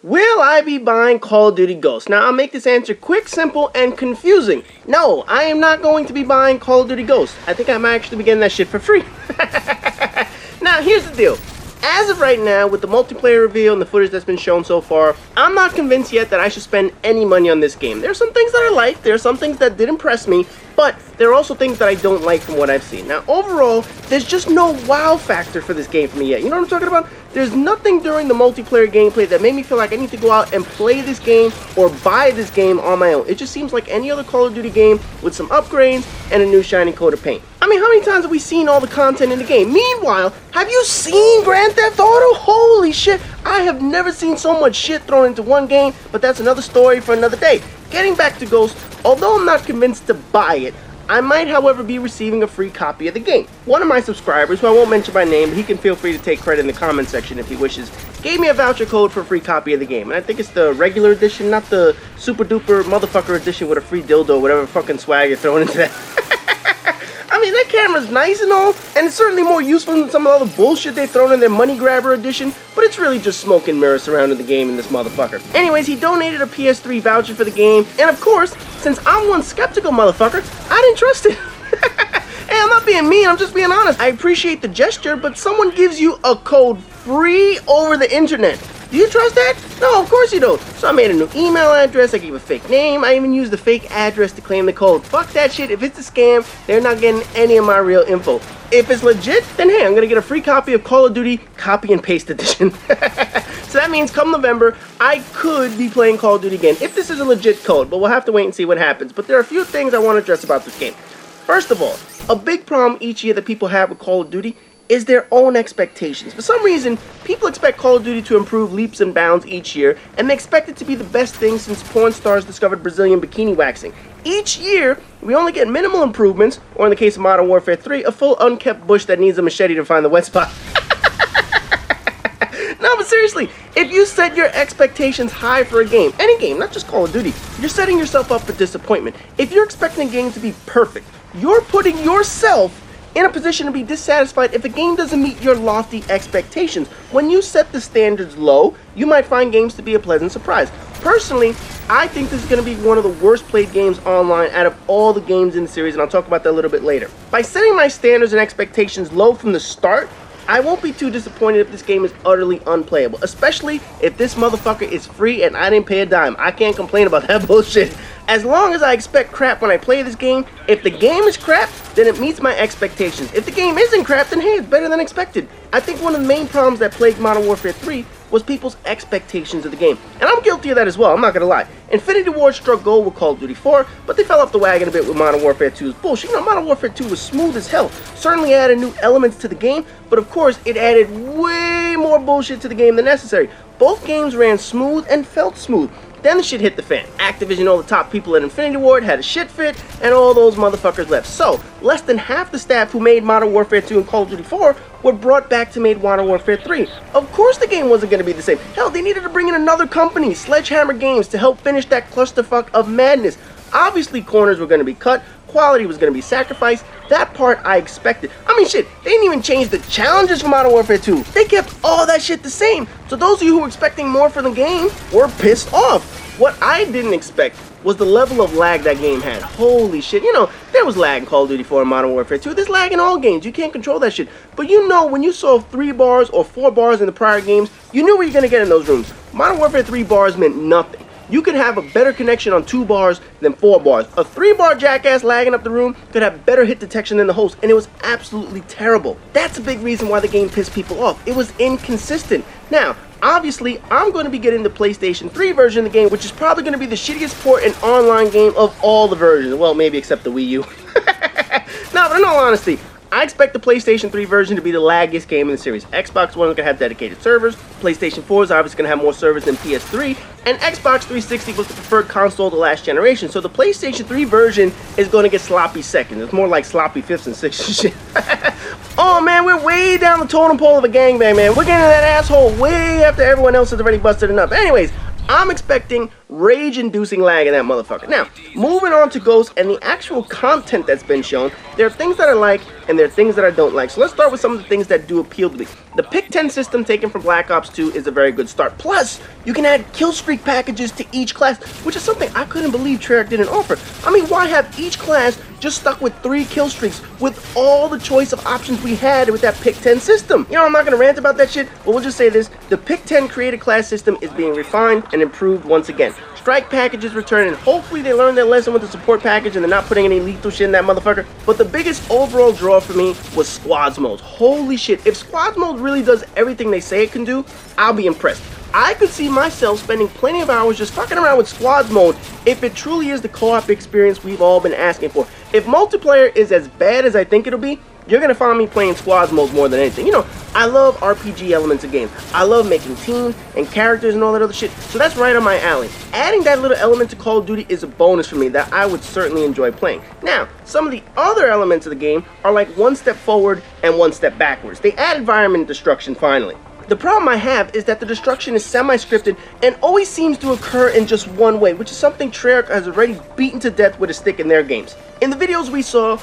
Will I be buying Call of Duty Ghosts? Now, I'll make this answer quick, simple, and confusing. No, I am not going to be buying Call of Duty Ghosts. I think I might actually be getting that shit for free. Now, here's the deal. As of right now, with the multiplayer reveal and the footage that's been shown so far, I'm not convinced yet that I should spend any money on this game. There are some things that I like, there are some things that did impress me, but there are also things that I don't like from what I've seen. Now, overall, there's just no wow factor for this game for me yet. You know what I'm talking about? There's nothing during the multiplayer gameplay that made me feel like I need to go out and play this game or buy this game on my own. It just seems like any other Call of Duty game with some upgrades and a new shiny coat of paint. I mean, how many times have we seen all the content in the game? Meanwhile, have you seen Grand Theft Auto? Holy shit, I have never seen so much shit thrown into one game, but that's another story for another day. Getting back to Ghost, although I'm not convinced to buy it, I might, however, be receiving a free copy of the game. One of my subscribers, who I won't mention by name, but he can feel free to take credit in the comment section if he wishes, gave me a voucher code for a free copy of the game. And I think it's the regular edition, not the super duper motherfucker edition with a free dildo, whatever fucking swag you're throwing into that. I mean, that camera's nice and all, and it's certainly more useful than some of the other bullshit they've thrown in their money grabber edition, but it's really just smoke and mirrors surrounding the game in this motherfucker. Anyways, he donated a PS3 voucher for the game, and of course, since I'm one skeptical motherfucker, I didn't trust it. Hey, I'm not being mean, I'm just being honest. I appreciate the gesture, but someone gives you a code free over the internet. Do you trust that? No, of course you don't. So I made a new email address, I gave a fake name, I even used the fake address to claim the code. Fuck that shit. If it's a scam, they're not getting any of my real info. If it's legit, then hey, I'm gonna get a free copy of Call of Duty Copy and Paste Edition. So that means come November, I could be playing Call of Duty again, if this is a legit code, but we'll have to wait and see what happens. But there are a few things I want to address about this game. First of all, a big problem each year that people have with Call of Duty is their own expectations. For some reason, people expect Call of Duty to improve leaps and bounds each year, and they expect it to be the best thing since porn stars discovered Brazilian bikini waxing. Each year, we only get minimal improvements, or in the case of Modern Warfare 3, a full unkept bush that needs a machete to find the wet spot. No, but seriously, if you set your expectations high for a game, any game, not just Call of Duty, you're setting yourself up for disappointment. If you're expecting a game to be perfect, you're putting yourself in a position to be dissatisfied if a game doesn't meet your lofty expectations. When you set the standards low, you might find games to be a pleasant surprise. Personally, I think this is going to be one of the worst played games online out of all the games in the series, and I'll talk about that a little bit later. By setting my standards and expectations low from the start, I won't be too disappointed if this game is utterly unplayable, especially if this motherfucker is free and I didn't pay a dime. I can't complain about that bullshit. As long as I expect crap when I play this game, if the game is crap, then it meets my expectations. If the game isn't crap, then hey, it's better than expected. I think one of the main problems that plagued Modern Warfare 3 was people's expectations of the game. And I'm guilty of that as well, I'm not gonna lie. Infinity Ward struck gold with Call of Duty 4, but they fell off the wagon a bit with Modern Warfare 2's bullshit. You know, Modern Warfare 2 was smooth as hell. Certainly added new elements to the game, but of course, it added way more bullshit to the game than necessary. Both games ran smooth and felt smooth. Then the shit hit the fan. Activision, all the top people at Infinity Ward had a shit fit, and all those motherfuckers left. So, less than half the staff who made Modern Warfare 2 and Call of Duty 4 were brought back to make Modern Warfare 3. Of course the game wasn't going to be the same. Hell, they needed to bring in another company, Sledgehammer Games, to help finish that clusterfuck of madness. Obviously, corners were going to be cut, quality was going to be sacrificed. That part I expected. I mean, shit, they didn't even change the challenges for Modern Warfare 2. They kept all that shit the same. So those of you who were expecting more from the game were pissed off. What I didn't expect was the level of lag that game had. Holy shit. You know, there was lag in Call of Duty 4 and Modern Warfare 2. There's lag in all games. You can't control that shit. But you know, when you saw 3 bars or 4 bars in the prior games, you knew what you're going to get in those rooms. Modern Warfare 3 bars meant nothing. You could have a better connection on 2 bars than 4 bars. A 3-bar jackass lagging up the room could have better hit detection than the host, and it was absolutely terrible. That's a big reason why the game pissed people off. It was inconsistent. Now, obviously, I'm going to be getting the PlayStation 3 version of the game, which is probably going to be the shittiest port and online game of all the versions. Well, maybe except the Wii U. No, but in all honesty, I expect the PlayStation 3 version to be the laggiest game in the series. Xbox One is going to have dedicated servers, PlayStation 4 is obviously going to have more servers than PS3, and Xbox 360 was the preferred console of the last generation, so the PlayStation 3 version is going to get sloppy second. It's more like sloppy fifths and sixths and shit. Oh man, we're way down the totem pole of a gangbang, man. We're getting that asshole way after everyone else has already busted enough. Anyways, I'm expecting rage-inducing lag in that motherfucker. Now, moving on to Ghost and the actual content that's been shown, there are things that I like and there are things that I don't like. So let's start with some of the things that do appeal to me. The Pick 10 system taken from Black Ops 2 is a very good start. Plus, you can add kill streak packages to each class, which is something I couldn't believe Treyarch didn't offer. I mean, why have each class just stuck with 3 kill streaks with all the choice of options we had with that Pick 10 system? You know, I'm not going to rant about that shit, but we'll just say this. The Pick 10 created class system is being refined and improved once again. Strike packages return, and hopefully they learned their lesson with the support package and they're not putting any lethal shit in that motherfucker. But the biggest overall draw for me was squads mode. Holy shit, if squads mode really does everything they say it can do, I'll be impressed. I could see myself spending plenty of hours just fucking around with squads mode if it truly is the co-op experience we've all been asking for. If multiplayer is as bad as I think it'll be, you're gonna find me playing squads mode more than anything. You know, I love RPG elements of games. I love making teams and characters and all that other shit, so that's right on my alley. Adding that little element to Call of Duty is a bonus for me that I would certainly enjoy playing. Now, some of the other elements of the game are like one step forward and one step backwards. They add environment destruction finally. The problem I have is that the destruction is semi-scripted and always seems to occur in just one way, which is something Treyarch has already beaten to death with a stick in their games. In the videos we saw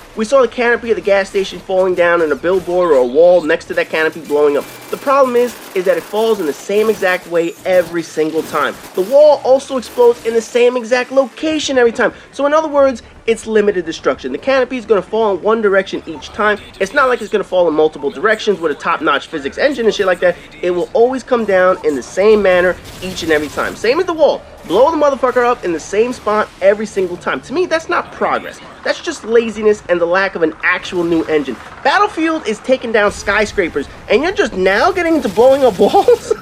the canopy of the gas station falling down and a billboard or a wall next to that canopy blowing up. The problem is that it falls in the same exact way every single time. The wall also explodes in the same exact location every time. So in other words, it's limited destruction. The canopy is going to fall in one direction each time. It's not like it's going to fall in multiple directions with a top-notch physics engine and shit like that. It will always come down in the same manner each and every time. Same as the wall. Blow the motherfucker up in the same spot every single time. To me, that's not progress. That's just laziness and the lack of an actual new engine. Battlefield is taking down skyscrapers, and you're just now getting into blowing up walls?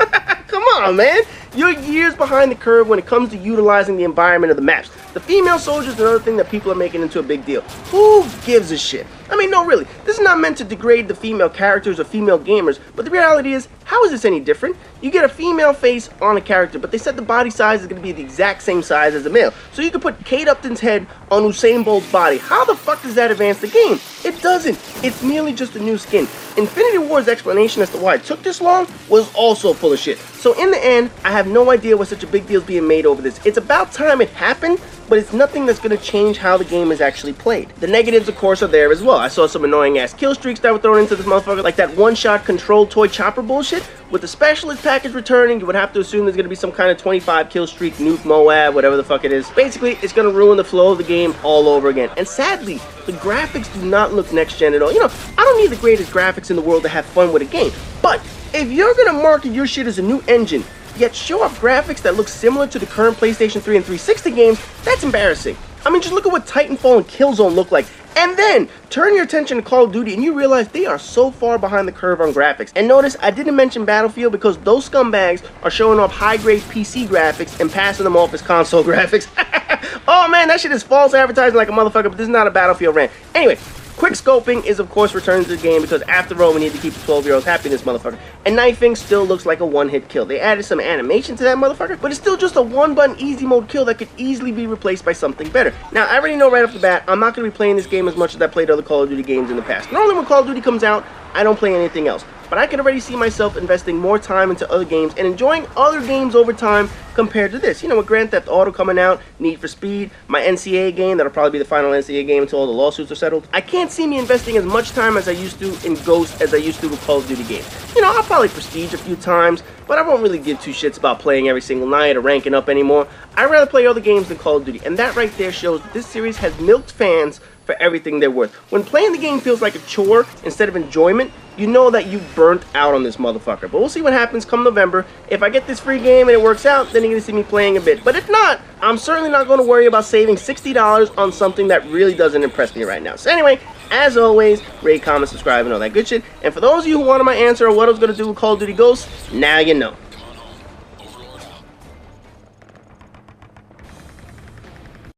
Come on, man. You're years behind the curve when it comes to utilizing the environment of the maps. The female soldiers is another thing that people are making into a big deal. Who gives a shit? I mean, no, really. This is not meant to degrade the female characters or female gamers, but the reality is, how is this any different? You get a female face on a character, but they said the body size is going to be the exact same size as a male. So you could put Kate Upton's head on Usain Bolt's body. How the fuck does that advance the game? It doesn't. It's merely just a new skin. Infinity Ward's explanation as to why it took this long was also full of shit. So in the end, I have no idea why such a big deal is being made over this. It's about time it happened, but it's nothing that's going to change how the game is actually played. The negatives, of course, are there as well. I saw some annoying-ass kill streaks that were thrown into this motherfucker, like that one-shot controlled toy chopper bullshit. With the specialist package returning, you would have to assume there's going to be some kind of 25 kill streak, nuke Moab, whatever the fuck it is. Basically, it's going to ruin the flow of the game all over again. And sadly, the graphics do not look next-gen at all. You know, I don't need the greatest graphics in the world to have fun with a game, but if you're going to market your shit as a new engine, yet show off graphics that look similar to the current PlayStation 3 and 360 games, that's embarrassing. I mean, just look at what Titanfall and Killzone look like, and then turn your attention to Call of Duty and you realize they are so far behind the curve on graphics. And notice I didn't mention Battlefield because those scumbags are showing off high-grade PC graphics and passing them off as console graphics. Oh man, that shit is false advertising like a motherfucker, but this is not a Battlefield rant. Anyway, quick scoping is of course returning to the game because after all we need to keep the 12-year-olds happy in this motherfucker. And knifing still looks like a one-hit kill. They added some animation to that motherfucker, but it's still just a one-button easy mode kill that could easily be replaced by something better. Now I already know right off the bat I'm not going to be playing this game as much as I played other Call of Duty games in the past. Normally when Call of Duty comes out, I don't play anything else. But I can already see myself investing more time into other games and enjoying other games over time compared to this. You know, with Grand Theft Auto coming out, Need for Speed, my NCAA game, that'll probably be the final NCAA game until all the lawsuits are settled. I can't see me investing as much time as I used to in Ghost as I used to with Call of Duty games. You know, I'll probably prestige a few times, but I won't really give two shits about playing every single night or ranking up anymore. I'd rather play other games than Call of Duty, and that right there shows that this series has milked fans for everything they're worth. When playing the game feels like a chore instead of enjoyment, you know that you burnt out on this motherfucker. But we'll see what happens come November. If I get this free game and it works out, then you're going to see me playing a bit. But if not, I'm certainly not going to worry about saving $60 on something that really doesn't impress me right now. So anyway, as always, rate, comment, subscribe, and all that good shit. And for those of you who wanted my answer on what I was going to do with Call of Duty Ghosts, now you know.